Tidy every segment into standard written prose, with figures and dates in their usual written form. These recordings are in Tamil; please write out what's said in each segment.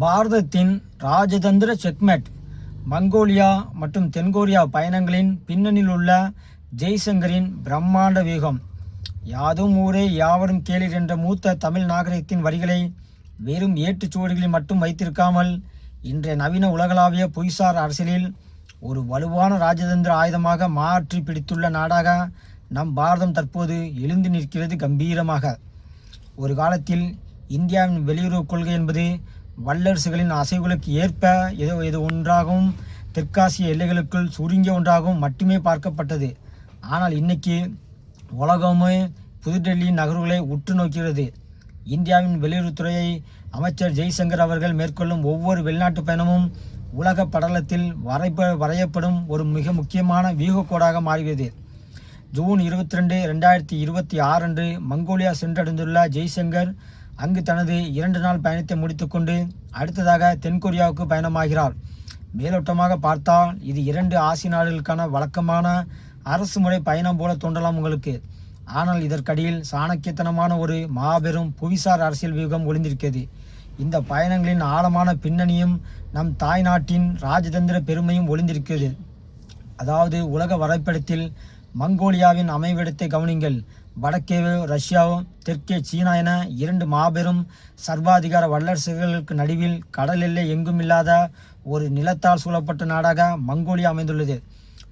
பாரதத்தின் ராஜதந்திர செக்மேட். மங்கோலியா மற்றும் தென்கொரியா பயணங்களின் பின்னணியில் உள்ள ஜெய்சங்கரின் பிரம்மாண்ட வியூகம். யாதும் ஊரே யாவரும் கேளீர் என்ற மூத்த தமிழ் நாகரிகத்தின் வரிகளை வெறும் ஏட்டுச்சுவடிகளில் மட்டும் வைத்திருக்காமல் இன்றைய நவீன உலகளாவிய புவிசார் அரசியலில் ஒரு வலுவான ராஜதந்திர ஆயுதமாக மாற்றி பிடித்துள்ள நாடாக நம் பாரதம் தற்போது எழுந்து நிற்கிறது கம்பீரமாக. ஒரு காலத்தில் இந்தியாவின் வெளியுறவு கொள்கை என்பது வல்லரசுகளின் அசைவுகளுக்கு ஏற்ப ஏதோ ஒன்றாகவும் தெற்காசிய எல்லைகளுக்குள் சுருங்கிய ஒன்றாகவும் மட்டுமே பார்க்கப்பட்டது. ஆனால் இன்னைக்கு உலகமே புதுடெல்லி நகர்வுகளை உற்று நோக்கிறது. இந்தியாவின் வெளியுறவுத்துறையை அமைச்சர் ஜெய்சங்கர் அவர்கள் மேற்கொள்ளும் ஒவ்வொரு வெளிநாட்டு பயணமும் உலக படலத்தில் வரையப்படும் ஒரு மிக முக்கியமான வியூகக்கோடாக மாறியது. ஜூன் 22, 2026 அன்று மங்கோலியா சென்றடைந்துள்ள ஜெய்சங்கர் அங்கு தனது 2 நாள் பயணத்தை முடித்துக்கொண்டு அடுத்ததாக தென்கொரியாவுக்கு பயணமாகிறார். மேலோட்டமாக பார்த்தால் இது 2 ஆசிய நாடுகளுக்கான வழக்கமான அரசு முறை பயணம் போல தோன்றலாம் உங்களுக்கு. ஆனால் இதற்கடியில் சாணக்கியத்தனமான ஒரு மாபெரும் புவிசார் அரசியல் வியூகம் ஒளிந்திருக்கிறது. இந்த பயணங்களின் ஆழமான பின்னணியும் நம் தாய் நாட்டின் ராஜதந்திர பெருமையும் ஒளிந்திருக்கிறது. அதாவது உலக வரைபடத்தில் மங்கோலியாவின் அமைவிடத்தை கவனிங்கள். வடக்கே ரஷ்யாவும் தெற்கே சீனா என 2 மாபெரும் சர்வாதிகார வல்லரசுகளுக்கு நடுவில் கடல் எல்லை எங்கும் இல்லாத ஒரு நிலத்தால் சூழப்பட்ட நாடாக மங்கோலியா அமைந்துள்ளது.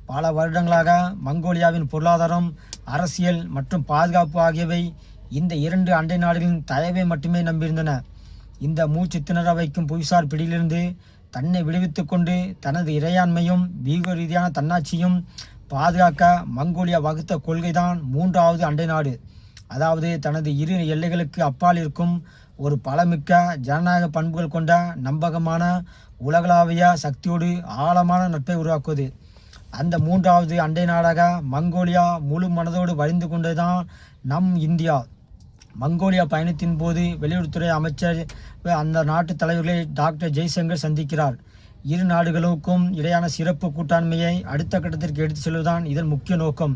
பல வருடங்களாக மங்கோலியாவின் பொருளாதாரம், அரசியல் மற்றும் பாதுகாப்பு ஆகியவை இந்த 2 அண்டை நாடுகளின் தயவை மட்டுமே நம்பியிருந்தன. இந்த மூச்சு திணற வைக்கும் புவிசார் பிடியிலிருந்து தன்னை விடுவித்துக் கொண்டு தனது இறையாண்மையும் வீக ரீதியான தன்னாட்சியும் பாதுகாக்க மங்கோலியா வகுத்த கொள்கைதான் 3வது அண்டை நாடு. அதாவது தனது 2 எல்லைகளுக்கு அப்பால் இருக்கும் ஒரு பலமிக்க ஜனநாயக பண்புகள் கொண்ட நம்பகமான உலகளாவிய சக்தியோடு ஆழமான நட்பை உருவாக்குவது. அந்த 3வது அண்டை நாடாக மங்கோலியா முழு மனதோடு வழிந்து கொண்டதுதான் நம் இந்தியா. மங்கோலியா பயணத்தின் போது வெளியுறவுத்துறை அமைச்சர் அந்த நாட்டு தலைவர்களை டாக்டர் ஜெய்சங்கர் சந்திக்கிறார். 2 நாடுகளுக்கும் இடையான சிறப்பு கூட்டாண்மையை அடுத்த கட்டத்திற்கு எடுத்து செல்வதுதான் இதன் முக்கிய நோக்கம்.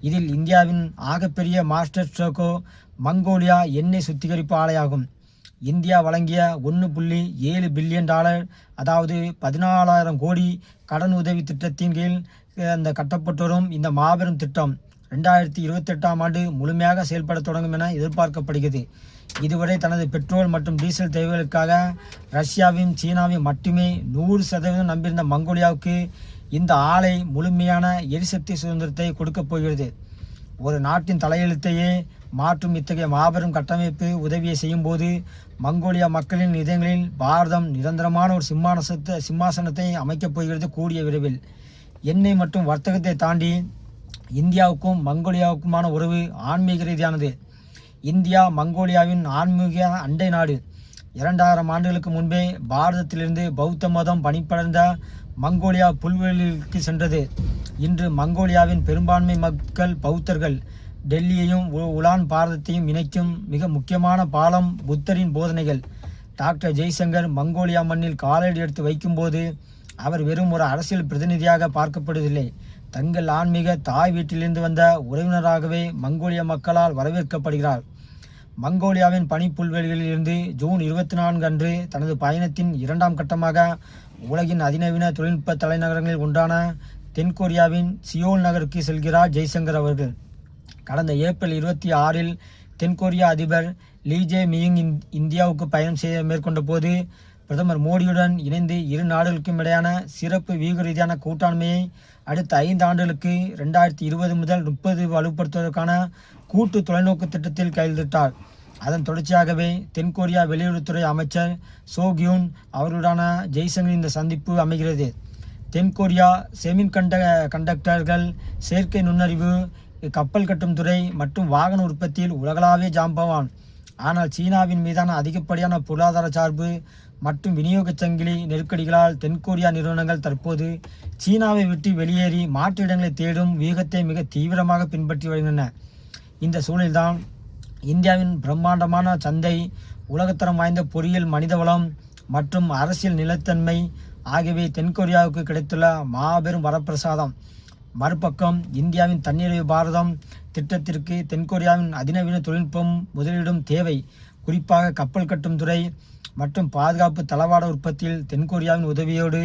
இதில் இந்தியாவின் ஆகப்பெரிய மாஸ்டர் ஸ்ட்ரோக்கோ மங்கோலியா எண்ணெய் சுத்திகரிப்பு ஆலையாகும். இந்தியா வழங்கிய $1.7 பில்லியன், அதாவது 14,000 கோடி கடன் உதவி திட்டத்தின் கீழ் அந்த கட்டப்பட்டு வரும் இந்த மாபெரும் திட்டம் 2028ஆம் ஆண்டு முழுமையாக செயல்பட தொடங்கும் என எதிர்பார்க்கப்படுகிறது. இதுவரை தனது பெட்ரோல் மற்றும் டீசல் தேவைகளுக்காக ரஷ்யாவையும் சீனாவையும் மட்டுமே 100% நம்பியிருந்த மங்கோலியாவுக்கு இந்த ஆலை முழுமையான எரிசக்தி சுதந்திரத்தை கொடுக்கப் போகிறது. ஒரு நாட்டின் தலையெழுத்தையே மாற்றும் இத்தகைய மாபெரும் கட்டமைப்பு உதவியை செய்யும் போது மங்கோலியா மக்களின் இதயங்களில் பாரதம் நிரந்தரமான ஒரு சிம்மாசனத்தை அமைக்கப் போகிறது கூடிய விரைவில். எண்ணெய் மற்றும் வர்த்தகத்தை தாண்டி இந்தியாவுக்கும் மங்கோலியாவுக்குமான உறவு ஆன்மீக ரீதியானது. இந்தியா மங்கோலியாவின் ஆன்மீக அண்டை நாடு. 2000 ஆண்டுகளுக்கு முன்பே பாரதத்திலிருந்து பௌத்த மதம் பணிபடர்ந்த மங்கோலியா புல்வெளிக்கு சென்றது. இன்று மங்கோலியாவின் பெரும்பான்மை மக்கள் பௌத்தர்கள். டெல்லியையும் உலான் பாரதத்தையும் இணைக்கும் மிக முக்கியமான பாலம் புத்தரின் போதனைகள். டாக்டர் ஜெய்சங்கர் மங்கோலியா மண்ணில் காலடி எடுத்து வைக்கும்போது அவர் வெறும் ஒரு அரசியல் பிரதிநிதியாக பார்க்கப்படுவதில்லை. தங்கள் ஆன்மீக தாய் வீட்டிலிருந்து வந்த உறவினராகவே மங்கோலிய மக்களால் வரவேற்கப்படுகிறார். மங்கோலியாவின் பனிப்புல்வெளிகளில் இருந்து ஜூன் 24 அன்று தனது பயணத்தின் 2ஆம் கட்டமாக உலகின் அதிநவீன தொழில்நுட்ப தலைநகரங்களில் ஒன்றான தென்கொரியாவின் சியோல் நகருக்கு செல்கிறார் ஜெய்சங்கர் அவர்கள். கடந்த ஏப்ரல் 26 தென்கொரியா அதிபர் லீ ஜே மியிங் இந்தியாவுக்கு பயணம் மேற்கொண்ட போது பிரதமர் மோடியுடன் இணைந்து 2 நாடுகளுக்கும் இடையான சிறப்பு வியூக ரீதியான கூட்டாண்மையை அடுத்த 5 ஆண்டுகளுக்கு 2020 முதல் 30 வலுப்படுத்துவதற்கான கூட்டு தொலைநோக்கு திட்டத்தில் கையெழுத்திட்டார். அதன் தொடர்ச்சியாகவே தென்கொரியா வெளியுறவுத்துறை அமைச்சர் சோ கியூன் அவர்களுடான ஜெய்சங்கர் இந்த சந்திப்பு அமைகிறது. தென்கொரியா கண்டக்டர்கள், செயற்கை நுண்ணறிவு, கப்பல் கட்டும் துறை மற்றும் வாகன உற்பத்தியில் உலகளாவிய ஜாம்பவான். ஆனால் சீனாவின் மீதான அதிகப்படியான பொருளாதார சார்பு மற்றும் விநியோக சங்கிலி நெருக்கடிகளால் தென்கொரியா நிறுவனங்கள் தற்போது சீனாவை விட்டு வெளியேறி மாற்று இடங்களை தேடும் வியூகத்தை மிக தீவிரமாக பின்பற்றி வருகின்றன. இந்த சூழலில்தான் இந்தியாவின் பிரம்மாண்டமான சந்தை, உலகத்தரம் வாய்ந்த பொறியியல், மனிதவளம் மற்றும் அரசியல் நிலைத்தன்மை ஆகியவை தென்கொரியாவுக்கு கிடைத்துள்ள மாபெரும் வரப்பிரசாதம். மறுபக்கம் இந்தியாவின் தன்னிறைவு பாரதம் திட்டத்திற்கு தென்கொரியாவின் அதிநவீன தொழில்நுட்பம் முதலீடும் தேவை. குறிப்பாக கப்பல் கட்டும் துறை, மற்றும் பாதுகாப்பு தளவாட உற்பத்தியில் தென்கொரியாவின் உதவியோடு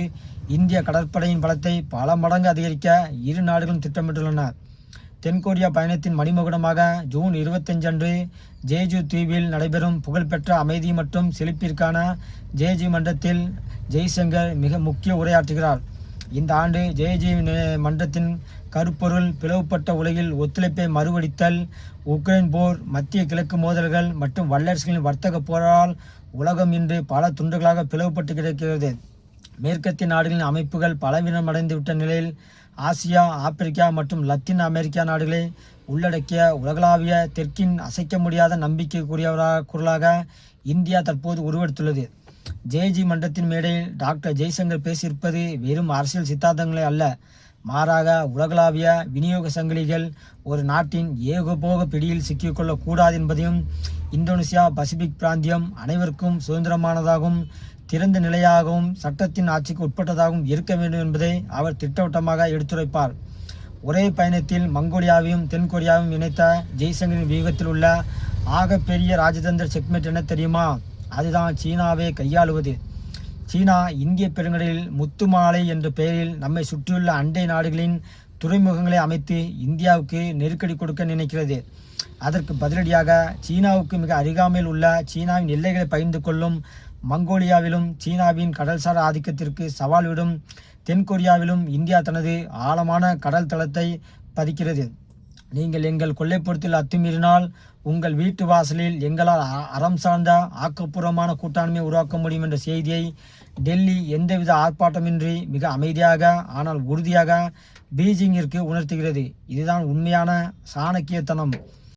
இந்திய கடற்படையின் பலத்தை பல மடங்கு அதிகரிக்க இரு நாடுகளும் திட்டமிட்டுள்ளன. தென்கொரியா பயணத்தின் மணிமகுடமாக ஜூன் 25 அன்று ஜேஜு தீவில் நடைபெறும் புகழ்பெற்ற அமைதி மற்றும் செழிப்பிற்கான ஜேஜு மன்றத்தில் ஜெய்சங்கர் மிக முக்கிய உரையாற்றுகிறார். இந்த ஆண்டு ஜேஜு மன்றத்தின் கருப்பொருள் பிளவுபட்ட உலகில் ஒத்துழைப்பை மறுவடித்தல், உக்ரைன் போர், மத்திய கிழக்கு மோதல்கள் மற்றும் வல்லரசுகளின் வர்த்தக போரால் உலகம் இன்று பல துண்டுகளாக பிளவுபட்டு கிடக்கிறது. மேற்கத்திய நாடுகளின் அமைப்புகள் பலவீனமடைந்துவிட்ட நிலையில் ஆசியா, ஆப்பிரிக்கா மற்றும் லத்தீன் அமெரிக்கா நாடுகளை உள்ளடக்கிய உலகளாவிய தெற்கின் அசைக்க முடியாத நம்பிக்கைக்குரியவராக குரலாக இந்தியா தற்போது உருவெடுத்துள்ளது. ஜேஜி மன்றத்தின் மேடையில் டாக்டர் ஜெய்சங்கர் பேசியிருப்பது வெறும் அரசியல் சித்தாந்தங்களே அல்ல, மாறாக உலகளாவிய விநியோக சங்கிலிகள் ஒரு நாட்டின் ஏகபோக பிடியில் சிக்கிக்கொள்ளக்கூடாது என்பதையும், இந்தோனேசியா பசிபிக் பிராந்தியம் அனைவருக்கும் சுதந்திரமானதாகவும் திறந்த நிலையாகவும் சட்டத்தின் ஆட்சிக்கு உட்பட்டதாகவும் இருக்க வேண்டும் என்பதை அவர் திட்டவட்டமாக எடுத்துரைப்பார். ஒரே பயணத்தில் மங்கோலியாவையும் தென்கொரியாவையும் இணைத்த ஜெய்சங்கரின் வியூகத்தில் உள்ள ஆகப்பெரிய ராஜதந்திர செக்மெட் என்ன தெரியுமா? அதுதான் சீனாவை கையாளுவது. சீனா இந்திய பெருங்கடலில் முத்துமாலை என்ற பெயரில் நம்மை சுற்றியுள்ள அண்டை நாடுகளின் துறைமுகங்களை அமைத்து இந்தியாவுக்கு நெருக்கடி கொடுக்க நினைக்கிறது. அதற்கு பதிலடியாக சீனாவுக்கு மிக அருகாமையில் உள்ள சீனாவின் எல்லைகளை பகிர்ந்து கொள்ளும் மங்கோலியாவிலும் சீனாவின் கடல்சார் ஆதிக்கத்திற்கு சவால் விடும் தென்கொரியாவிலும் இந்தியா தனது ஆழமான கடல் தளத்தை பதிக்கிறது. நீங்கள் எங்கள் கொல்லைப்புறத்தில் அத்துமீறினால் உங்கள் வீட்டு வாசலில் எங்களால் அறம் சார்ந்த ஆக்கப்பூர்வமான கூட்டாண்மையை உருவாக்க முடியும் என்ற செய்தியை டெல்லி எந்தவித ஆர்ப்பாட்டமின்றி மிக அமைதியாக ஆனால் உறுதியாக பீஜிங்கிற்கு உணர்த்துகிறது. இதுதான் உண்மையான சாணக்கியத்தனம்.